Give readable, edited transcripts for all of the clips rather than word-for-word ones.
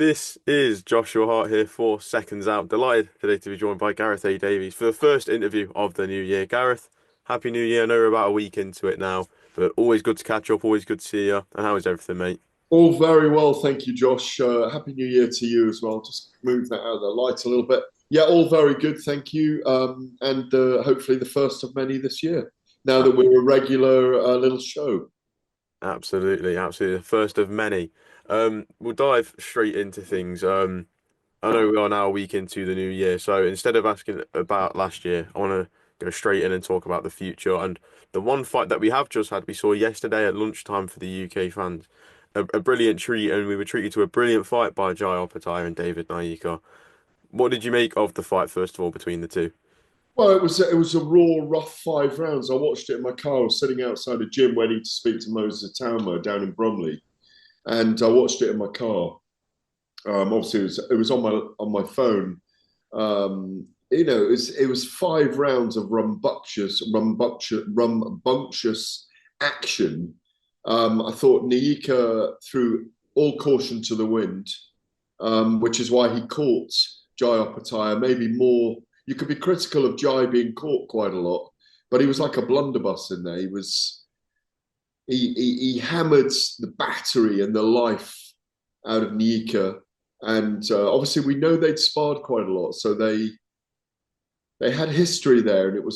This is Joshua Hart here for Seconds Out. Delighted today to be joined by Gareth A Davies for the first interview of the new year. Gareth, Happy New Year. I know we're about a week into it now, but always good to catch up, always good to see you. And how is everything, mate? All very well, thank you, Josh. Happy New Year to you as well. Just move that out of the light a little bit. Yeah, all very good, thank you. And hopefully the first of many this year. Now that we're a regular little show. Absolutely, absolutely. The first of many. We'll dive straight into things. I know we are now a week into the new year, so instead of asking about last year, I want to go straight in and talk about the future. And the one fight that we have just had, we saw yesterday at lunchtime for the UK fans, a brilliant treat, and we were treated to a brilliant fight by Jai Opetaia and David Nyika. What did you make of the fight, first of all, between the two? Well, it was a raw, rough 5 rounds. I watched it in my car. I was sitting outside a gym waiting to speak to Moses Atama down in Bromley, and I watched it in my car. Obviously, it was on my phone. It was 5 rounds of rambunctious action. I thought Nyika threw all caution to the wind, which is why he caught Jai Opetaia. Maybe more, you could be critical of Jai being caught quite a lot, but he was like a blunderbuss in there. He hammered the battery and the life out of Nyika. And obviously, we know they'd sparred quite a lot, so they had history there, and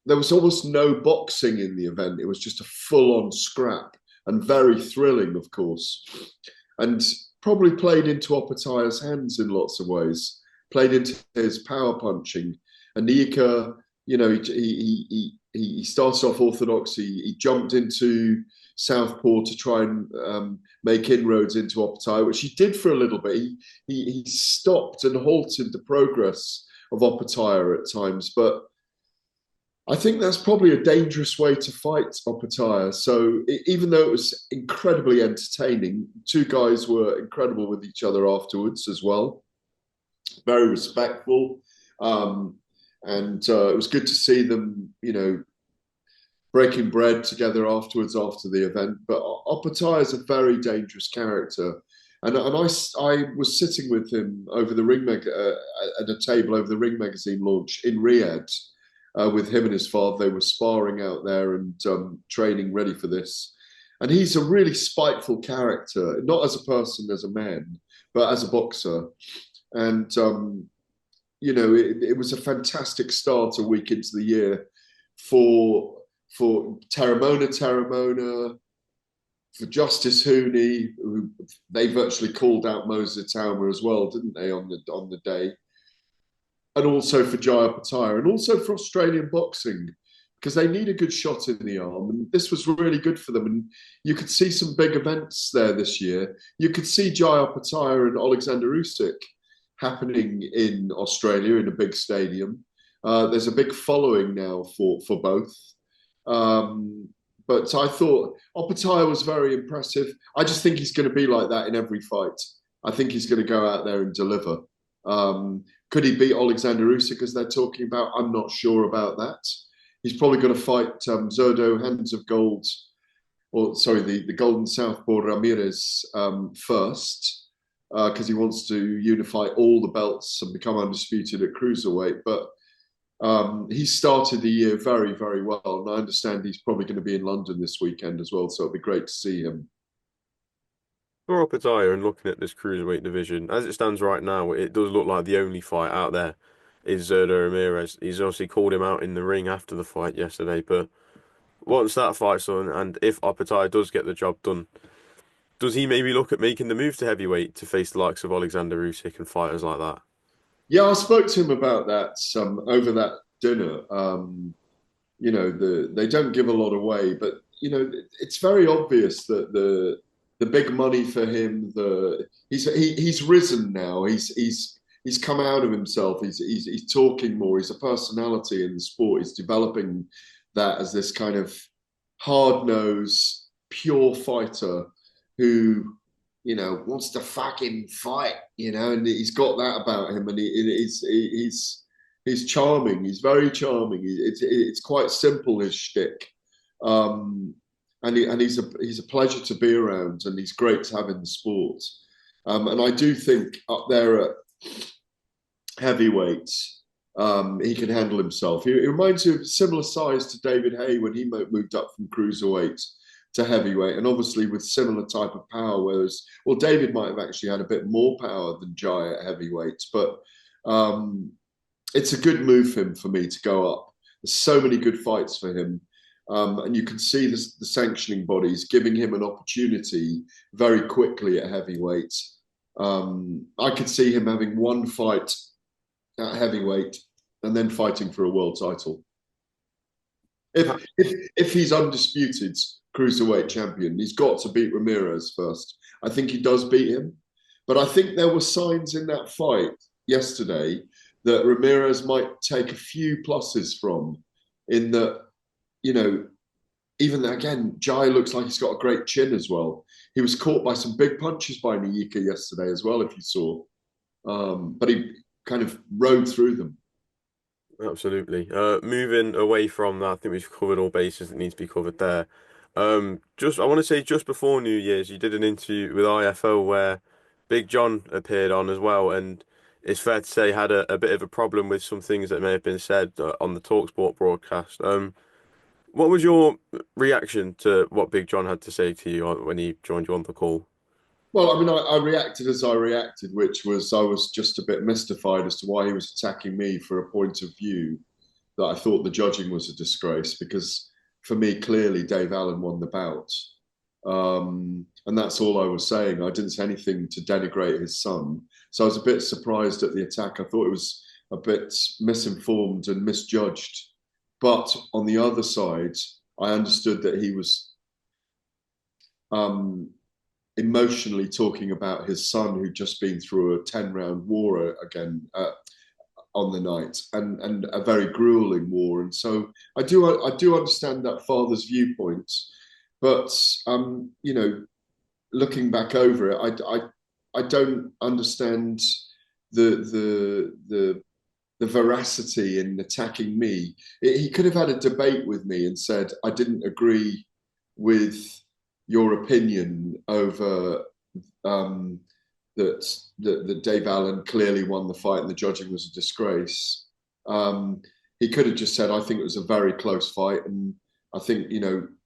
there was almost no boxing in the event. It was just a full-on scrap and very thrilling, of course, and probably played into Opetaia's hands in lots of ways. Played into his power punching, and Nyika, he started off orthodox. He jumped into southpaw to try and make inroads into Opetaia, which he did for a little bit. He stopped and halted the progress of Opetaia at times, but I think that's probably a dangerous way to fight Opetaia. So even though it was incredibly entertaining, two guys were incredible with each other afterwards as well, very respectful. And it was good to see them, breaking bread together afterwards after the event. But Opetaia is a very dangerous character. And I was sitting with him over the at a table over the Ring magazine launch in Riyadh with him and his father. They were sparring out there and training ready for this. And he's a really spiteful character, not as a person, as a man, but as a boxer. And it was a fantastic start a week into the year for Terramona, for Justice Hooney, who they virtually called out Moses Atama as well, didn't they, on the day? And also for Jai Opetaia, and also for Australian boxing, because they need a good shot in the arm. And this was really good for them. And you could see some big events there this year. You could see Jai Opetaia and Oleksandr Usyk happening in Australia in a big stadium. There's a big following now for both. But I thought Opetaia was very impressive. I just think he's going to be like that in every fight. I think he's going to go out there and deliver. Could he beat Oleksandr Usyk as they're talking about? I'm not sure about that. He's probably going to fight Zurdo Hands of Gold, or sorry, the Golden Southpaw Ramirez first, because he wants to unify all the belts and become undisputed at cruiserweight. But he started the year very, very well, and I understand he's probably going to be in London this weekend as well, so it'll be great to see him. For Opetaia and looking at this cruiserweight division, as it stands right now, it does look like the only fight out there is Zurdo Ramirez. He's obviously called him out in the ring after the fight yesterday, but once that fight's on, and if Opetaia does get the job done, does he maybe look at making the move to heavyweight to face the likes of Oleksandr Usyk and fighters like that? Yeah, I spoke to him about that over that dinner. They don't give a lot away, but it's very obvious that the big money for him, he's risen now. He's come out of himself. He's talking more. He's a personality in the sport. He's developing that as this kind of hard nosed, pure fighter who wants to fucking fight, and he's got that about him, and he's charming. He's very charming. It's quite simple, his shtick, and he's a pleasure to be around, and he's great to have in the sport. And I do think up there at heavyweight, he can handle himself. He reminds you of similar size to David Haye when he moved up from cruiserweight to heavyweight, and obviously with similar type of power. Whereas, well, David might have actually had a bit more power than Jai at heavyweight, but it's a good move for me to go up. There's so many good fights for him. And you can see the sanctioning bodies giving him an opportunity very quickly at heavyweight. I could see him having one fight at heavyweight and then fighting for a world title. If he's undisputed cruiserweight champion, he's got to beat Ramirez first. I think he does beat him, but I think there were signs in that fight yesterday that Ramirez might take a few pluses from, in that, even again, Jai looks like he's got a great chin as well. He was caught by some big punches by Nyika yesterday as well, if you saw. But he kind of rode through them. Absolutely. Moving away from that, I think we've covered all bases that need to be covered there. I want to say just before New Year's, you did an interview with IFL where Big John appeared on as well, and it's fair to say had a bit of a problem with some things that may have been said on the TalkSport broadcast. What was your reaction to what Big John had to say to you when he joined you on the call? Well, I mean, I reacted as I reacted, which was I was just a bit mystified as to why he was attacking me for a point of view that I thought the judging was a disgrace, because for me, clearly, Dave Allen won the bout. And that's all I was saying. I didn't say anything to denigrate his son. So I was a bit surprised at the attack. I thought it was a bit misinformed and misjudged. But on the other side, I understood that he was emotionally talking about his son who'd just been through a 10-round war again on the night, and a very grueling war. And so I do understand that father's viewpoint, but looking back over it, I don't understand the veracity in attacking me. He could have had a debate with me and said, I didn't agree with your opinion over that Dave Allen clearly won the fight and the judging was a disgrace. He could have just said, I think it was a very close fight, and I think,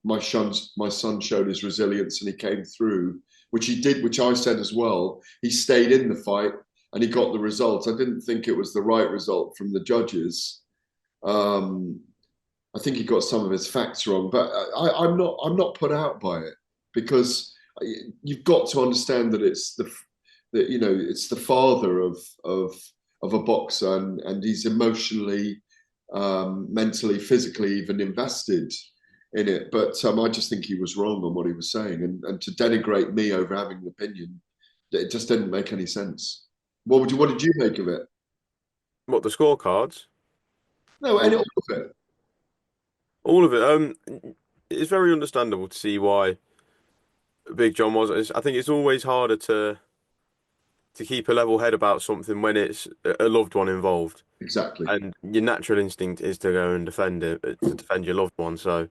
my son showed his resilience and he came through, which he did, which I said as well. He stayed in the fight and he got the result. I didn't think it was the right result from the judges. I think he got some of his facts wrong, but I'm not put out by it, because you've got to understand that it's the father of a boxer, and he's emotionally, mentally, physically even invested in it. But I just think he was wrong on what he was saying, and to denigrate me over having an opinion, it just didn't make any sense. What did you make of it? What, the scorecards? No, any Or of it. all of it? It's very understandable to see why Big John was. I think it's always harder to keep a level head about something when it's a loved one involved, Exactly. and your natural instinct is to go and defend it, to defend your loved one. So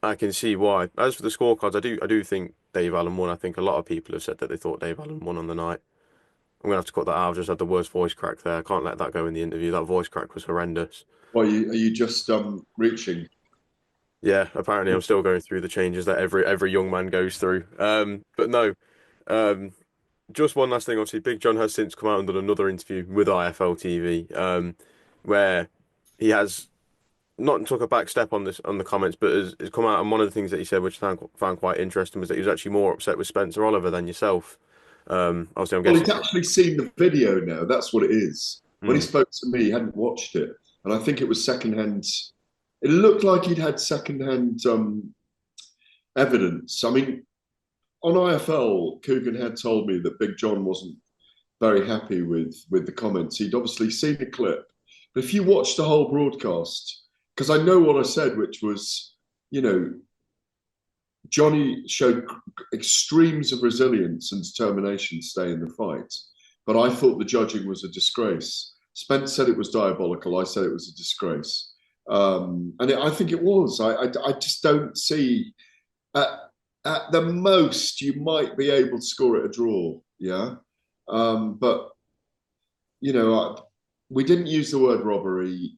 I can see why. As for the scorecards, I do think Dave Allen won. I think a lot of people have said that they thought Dave Allen won on the night. I'm gonna have to cut that out. I've just had the worst voice crack there. I can't let that go in the interview. That voice crack was horrendous. Well, are you just reaching? Yeah, apparently I'm still going through the changes that every young man goes through. But no. Um, just one last thing. Obviously, Big John has since come out and done another interview with IFL TV, where he has not took a back step on this on the comments, but has come out, and one of the things that he said, which I found quite interesting, was that he was actually more upset with Spencer Oliver than yourself. Obviously, I'm Well, guessing. he's actually seen the video now. That's what it is. When he Hmm. spoke to me, he hadn't watched it, and I think it was secondhand. It looked like he'd had secondhand evidence. I mean, on IFL, Coogan had told me that Big John wasn't very happy with the comments. He'd obviously seen the clip, but if you watch the whole broadcast, because I know what I said, which was, you know, Johnny showed extremes of resilience and determination to stay in the fight, but I thought the judging was a disgrace. Spence said it was diabolical. I said it was a disgrace, I think it was. I just don't see. At, at the most, you might be able to score it a draw. Yeah. But you know, we didn't use the word robbery.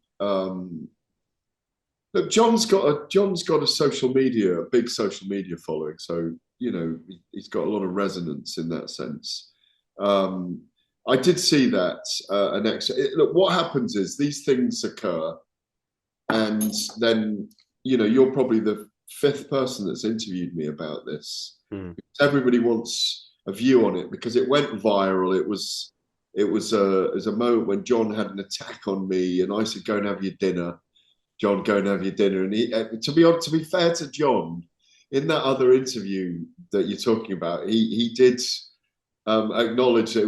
Look, John's got a social media, a big social media following, so you know he's got a lot of resonance in that sense. Um, I did see that an extra. Look, what happens is these things occur, and then you know you're probably the fifth person that's interviewed me about this. Hmm. Everybody wants a view on it because it went viral. It was a moment when John had an attack on me, and I said, "Go and have your dinner." John, go and have your dinner. And to be fair to John, in that other interview that you're talking about, he did acknowledge that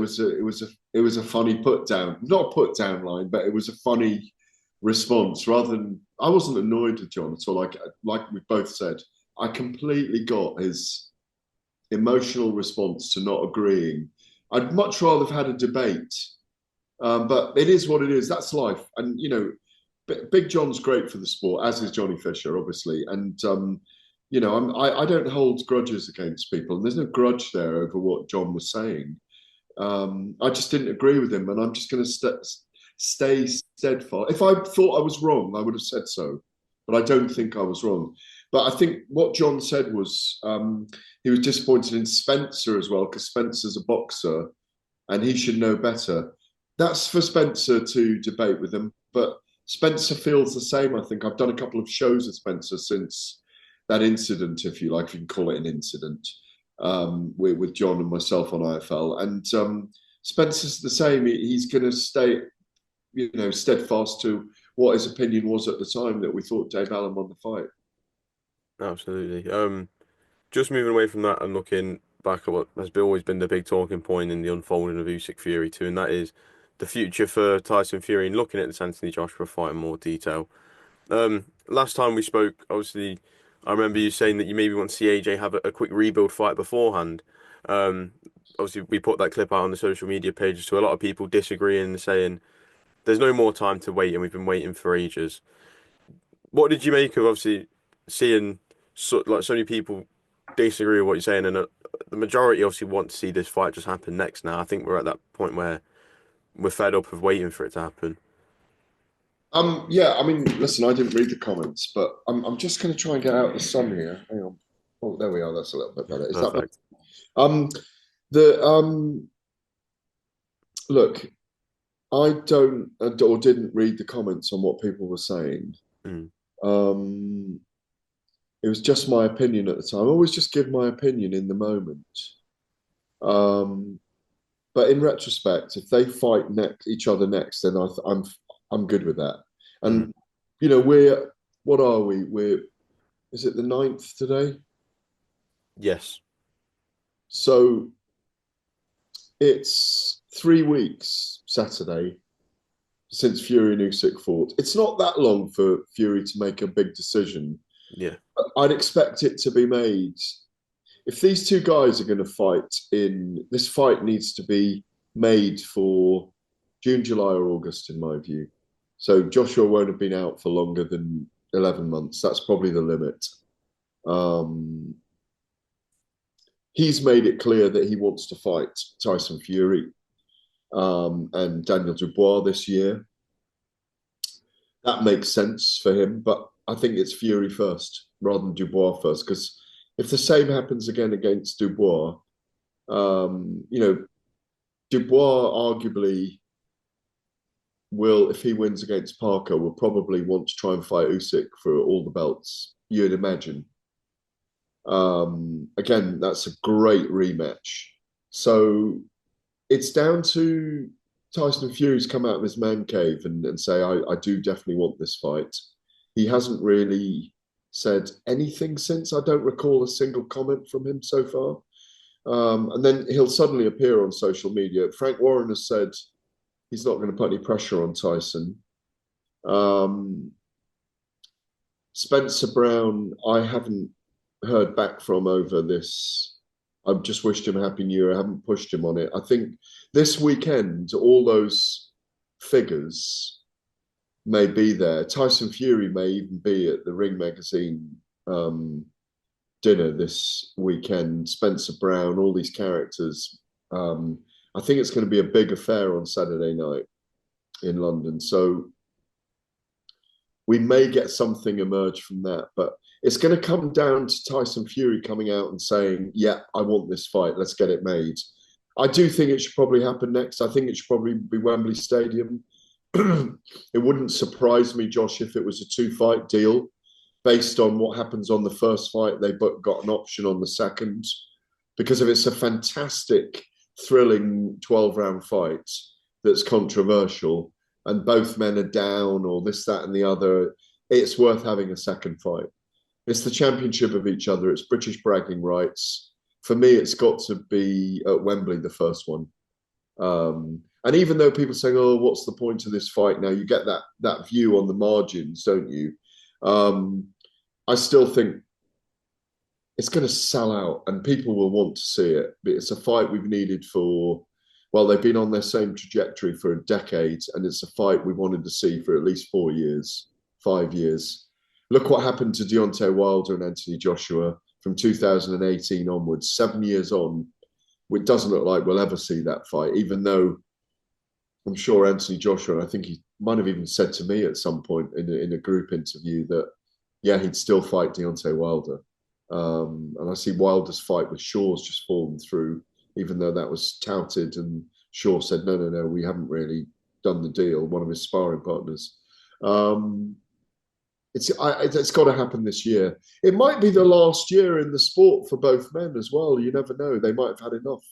it was a funny put down, not a put down line, but it was a funny response. Rather than I wasn't annoyed with John at all. Like we both said, I completely got his emotional response to not agreeing. I'd much rather have had a debate, but it is what it is. That's life, and you know Big John's great for the sport, as is Johnny Fisher, obviously. And you know, I don't hold grudges against people, and there's no grudge there over what John was saying. I just didn't agree with him, and I'm just going to stay steadfast. If I thought I was wrong, I would have said so, but I don't think I was wrong. But I think what John said was he was disappointed in Spencer as well because Spencer's a boxer and he should know better. That's for Spencer to debate with him, but Spencer feels the same. I think I've done a couple of shows with Spencer since that incident, if you like, if you can call it an incident, with John and myself on IFL. And Spencer's the same. He's going to stay, you know, steadfast to what his opinion was at the time that we thought Dave Allen won the fight. Absolutely. Just moving away from that and looking back at what has always been the big talking point in the unfolding of Usyk Fury 2, and that is the future for Tyson Fury and looking at this Anthony Joshua fight in more detail. Last time we spoke, obviously, I remember you saying that you maybe want to see AJ have a quick rebuild fight beforehand. Um, Obviously, we put that clip out on the social media pages to a lot of people disagreeing and saying there's no more time to wait, and we've been waiting for ages. What did you make of obviously seeing so many people disagree with what you're saying, and the majority obviously want to see this fight just happen next now. I think we're at that point where we're fed up of waiting for it to happen. Yeah, I mean, listen, I didn't read the comments, but I'm just going to try and get out of the sun here. Hang on. Oh, there we are. That's a little bit better. Is that better? Perfect. Um, the Look, I don't or didn't read the comments on what people were saying. Mm, Um, it was just my opinion at the time. I always just give my opinion in the moment. Um, but in retrospect, if they fight each other next, then I'm good with that. mm. And you know, we're what are we? We're is it the 9th today? Yes. So it's 3 weeks Saturday since Fury and Usyk fought. It's not that long for Fury to make a big decision. Yeah. I'd expect it to be made. If these two guys are going to fight in this fight needs to be made for June, July, or August, in my view. So Joshua won't have been out for longer than 11 months. That's probably the limit. Um, he's made it clear that he wants to fight Tyson Fury and Daniel Dubois this year. That makes sense for him, but I think it's Fury first rather than Dubois first because if the same happens again against Dubois, you know, Dubois arguably will, if he wins against Parker, will probably want to try and fight Usyk for all the belts. You'd imagine. Again, that's a great rematch. So it's down to Tyson Fury's come out of his man cave and say, I do definitely want this fight. He hasn't really said anything since. I don't recall a single comment from him so far. And then he'll suddenly appear on social media. Frank Warren has said he's not going to put any pressure on Tyson. Um, Spencer Brown, I haven't heard back from over this. I've just wished him a happy new year. I haven't pushed him on it. I think this weekend, all those figures may be there. Tyson Fury may even be at the Ring Magazine dinner this weekend. Spencer Brown, all these characters. Um, I think it's going to be a big affair on Saturday night in London. So we may get something emerge from that, but it's going to come down to Tyson Fury coming out and saying, "Yeah, I want this fight. Let's get it made." I do think it should probably happen next. I think it should probably be Wembley Stadium. It wouldn't surprise me, Josh, if it was a two-fight deal based on what happens on the first fight. They both got an option on the second because if it's a fantastic, thrilling 12-round fight that's controversial and both men are down or this, that, and the other, it's worth having a second fight. It's the championship of each other. It's British bragging rights. For me, it's got to be at Wembley, the first one. And even though people are saying, "Oh, what's the point of this fight now?" You get that view on the margins, don't you? I still think it's going to sell out, and people will want to see it. It's a fight we've needed for, well, they've been on their same trajectory for a decade, and it's a fight we wanted to see for at least 4 years, 5 years. Look what happened to Deontay Wilder and Anthony Joshua from 2018 onwards. 7 years on, it doesn't look like we'll ever see that fight, even though I'm sure Anthony Joshua, I think he might have even said to me at some point in a group interview that, yeah, he'd still fight Deontay Wilder. And I see Wilder's fight with Shaw's just fallen through, even though that was touted. And Shaw said, no, no, no, we haven't really done the deal, one of his sparring partners. It's got to happen this year. It might be the last year in the sport for both men as well. You never know. They might have had enough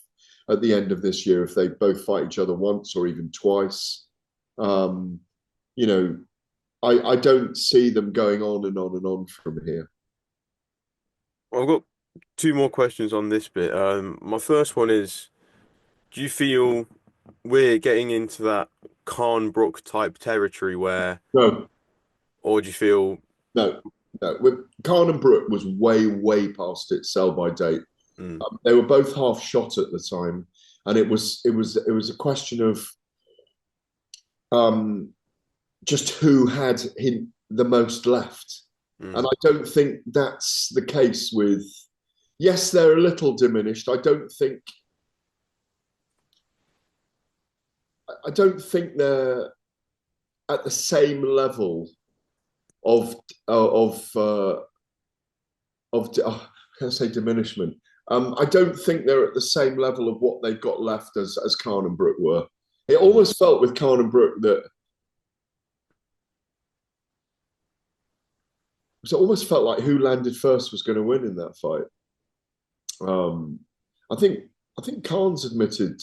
at the end of this year if they both fight each other once or even twice. You know, I don't see them going on and on and on from here. Well, I've got two more questions on this bit. My first one is, do you feel we're getting into that Khan Brook type territory where, No, or do you feel, no, no. With Khan and Brook was way, way past its sell by date. mm, They were both half shot at the time, and it was a question of um, just who had him the most left. And mm, I don't think that's the case with. Yes, they're a little diminished. I don't think they're at the same level of can I say diminishment? I don't think they're at the same level of what they've got left as Khan and Brook were. It mm. almost felt with Khan and Brook that it almost felt like who landed first was going to win in that fight. Um, I think I think Khan's admitted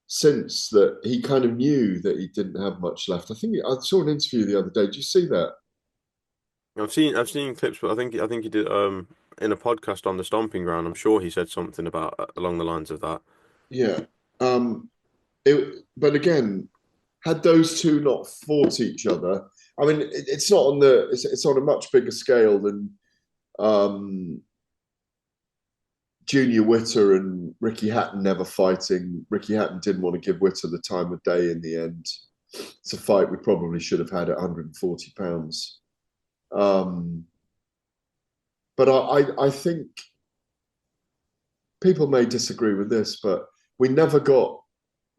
since that he kind of knew that he didn't have much left. I saw an interview the other day. Did you see that? I've seen clips, but I think he did in a podcast on the Stomping Ground. I'm sure he said something about along the lines of that. Yeah. Um, but again, had those two not fought each other, I mean, it's not on it's on a much bigger scale than um, Junior Witter and Ricky Hatton never fighting. Ricky Hatton didn't want to give Witter the time of day in the end. It's a fight we probably should have had at 140 pounds. Um, but I think people may disagree with this, but we never got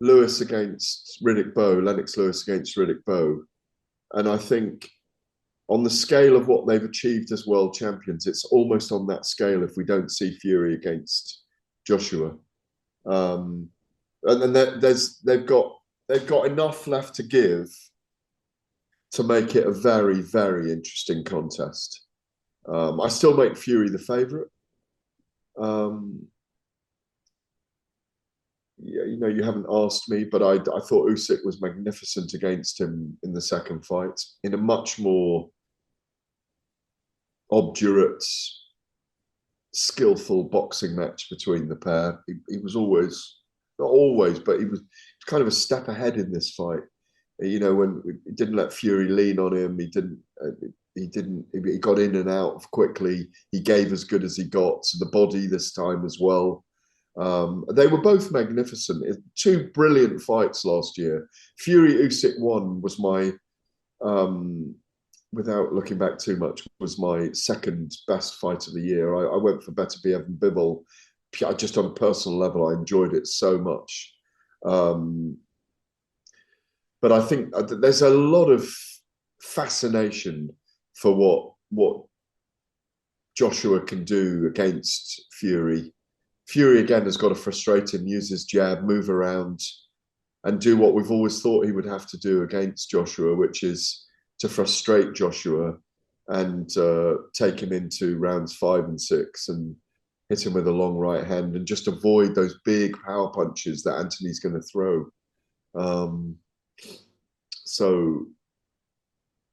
Lewis against Riddick Bowe, Lennox Lewis against Riddick Bowe. And I think on the scale of what they've achieved as world champions, it's almost on that scale if we don't see Fury against Joshua. Um, and then they've got enough left to give to make it a very, very interesting contest. I still make Fury the favourite. Um, yeah, you haven't asked me, but I thought Usyk was magnificent against him in the second fight in a much more obdurate, skillful boxing match between the pair. He was always, not always, but he was kind of a step ahead in this fight. When he didn't let Fury lean on him, he didn't. He got in and out quickly. He gave as good as he got to the body this time as well. They were both magnificent. Two brilliant fights last year. Fury Usyk 1 was my, without looking back too much, was my second best fight of the year. I went for Better Be Evan Bivol, just on a personal level, I enjoyed it so much. Um, but I think there's a lot of fascination for what Joshua can do against Fury. Fury again has got to frustrate him, use his jab, move around, and do what we've always thought he would have to do against Joshua, which is to frustrate Joshua and take him into rounds 5 and 6 and hit him with a long right hand and just avoid those big power punches that Anthony's going to throw. So,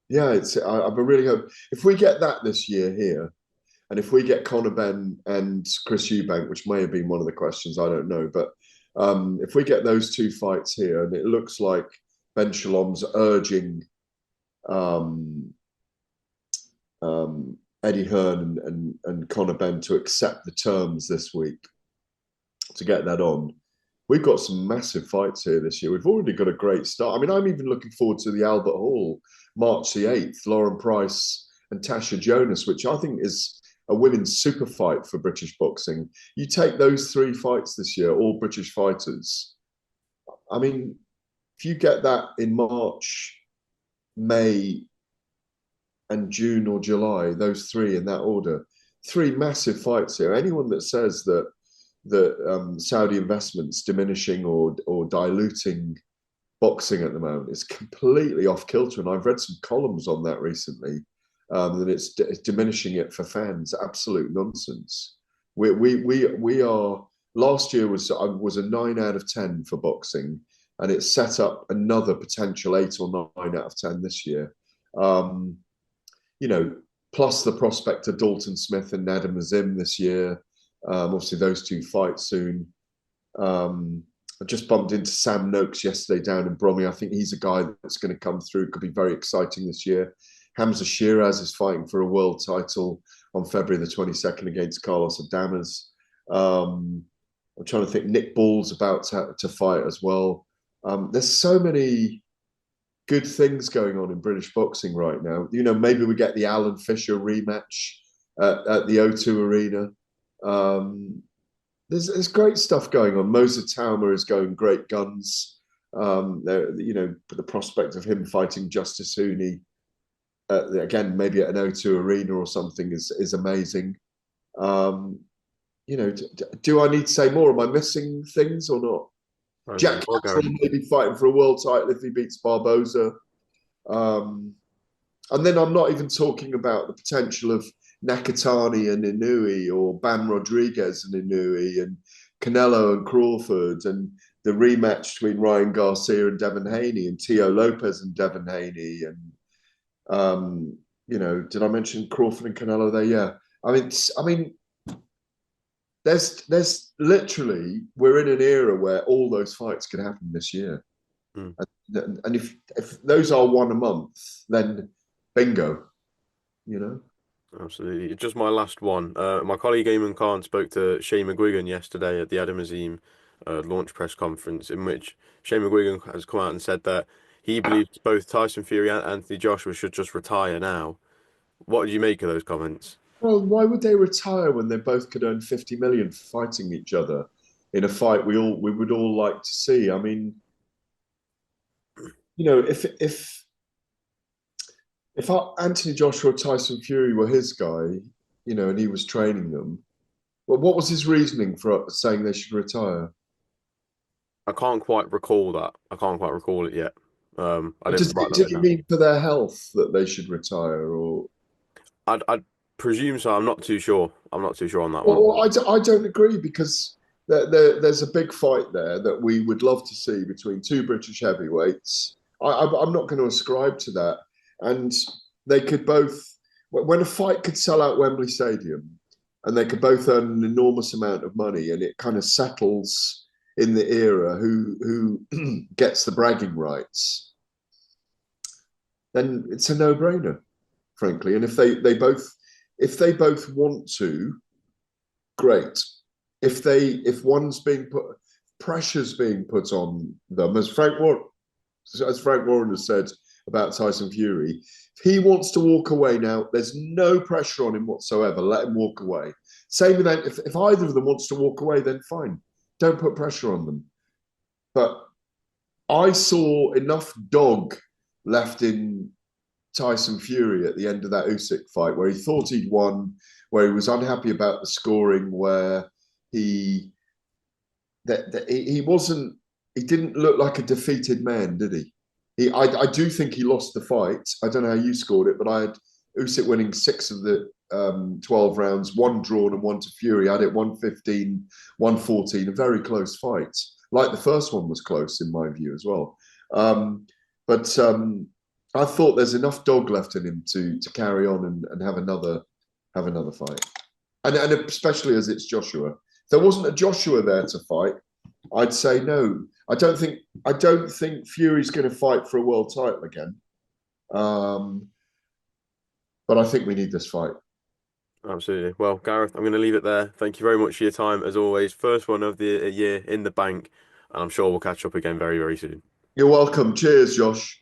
yeah, I really hope if we get that this year here, and if we get Conor Benn and Chris Eubank, which may have been one of the questions, I don't know, but if we get those 2 fights here, and it looks like Ben Shalom's urging Eddie Hearn and Conor Benn to accept the terms this week to get that on. We've got some massive fights here this year. We've already got a great start. I mean, I'm even looking forward to the Albert Hall, March the 8th, Lauren Price and Tasha Jonas, which I think is a women's super fight for British boxing. You take those 3 fights this year, all British fighters. I mean, if you get that in March, May, and June or July, those 3 in that order, 3 massive fights here. Anyone that says that Saudi investments diminishing or diluting boxing at the moment is completely off kilter. And I've read some columns on that recently, that it's diminishing it for fans. Absolute nonsense. We are. Last year was a 9 out of 10 for boxing, and it's set up another potential 8 or 9 out of 10 this year. Plus the prospect of Dalton Smith and Nadim Azim this year. Obviously, those 2 fights soon. I just bumped into Sam Noakes yesterday down in Bromley. I think he's a guy that's going to come through. Could be very exciting this year. Hamza Shiraz is fighting for a world title on February the 22nd against Carlos Adames. I'm trying to think. Nick Ball's about to fight as well. There's so many good things going on in British boxing right now. Maybe we get the Alan Fisher rematch at the O2 Arena. There's great stuff going on. Moser Tauma is going great guns. The prospect of him fighting Justice Hooney again, maybe at an O2 Arena or something is amazing. Do I need to say more? Am I missing things or not? Jack Catterall maybe fighting for a world title if he beats Barboza. And then I'm not even talking about the potential of Nakatani and Inouye, or Bam Rodriguez and Inouye, and Canelo and Crawford, and the rematch between Ryan Garcia and Devin Haney, and Tio Lopez and Devin Haney. And, did I mention Crawford and Canelo there? Yeah. I mean, there's literally, we're in an era where all those fights could happen this year. Mm. And if those are 1 a month, then bingo, Absolutely. Just my last one. My colleague Eamon Khan spoke to Shane McGuigan yesterday at the Adam Azim launch press conference, in which Shane McGuigan has come out and said that he believes both Tyson Fury and Anthony Joshua should just retire now. What do you make of those comments? Well, why would they retire when they both could earn 50 million for fighting each other in a fight we would all like to see? I mean, if Anthony Joshua or Tyson Fury were his guy, and he was training them, well, what was his reasoning for saying they should retire? I can't quite recall that. I can't quite recall it yet. I didn't write Did that he down. mean for their health that they should retire, or? I'd presume so. I'm not too sure. I'm not too sure on that one. Well, I don't agree, because there's a big fight there that we would love to see between 2 British heavyweights. I'm not going to ascribe to that. And they could both, when a fight could sell out Wembley Stadium, and they could both earn an enormous amount of money, and it kind of settles in the era who gets the bragging rights, then it's a no-brainer, frankly. And if they both want to, great. If one's being pressure's being put on them, as Frank Warren has said about Tyson Fury, If he wants to walk away now, there's no pressure on him whatsoever. Let him walk away. Same with that. If either of them wants to walk away, then fine. Don't put pressure on them. But I saw enough dog left in Tyson Fury at the end of that Usyk fight, where he thought he'd won, where he was unhappy about the scoring, where he he wasn't, he didn't look like a defeated man, did he? I do think he lost the fight. I don't know how you scored it, but I had Usyk winning 6 of the 12 rounds, one drawn and one to Fury. I had it 115, 114, a very close fight. Like the first one was close in my view as well. But I thought there's enough dog left in him to carry on and have another fight. And especially as it's Joshua. If there wasn't a Joshua there to fight, I'd say no. I don't think Fury's going to fight for a world title again. But I think we need this fight. Absolutely. Well, Gareth, I'm going to leave it there. Thank you very much for your time as always. First one of the year in the bank, and I'm sure we'll catch up again very, very soon. You're welcome. Cheers, Josh.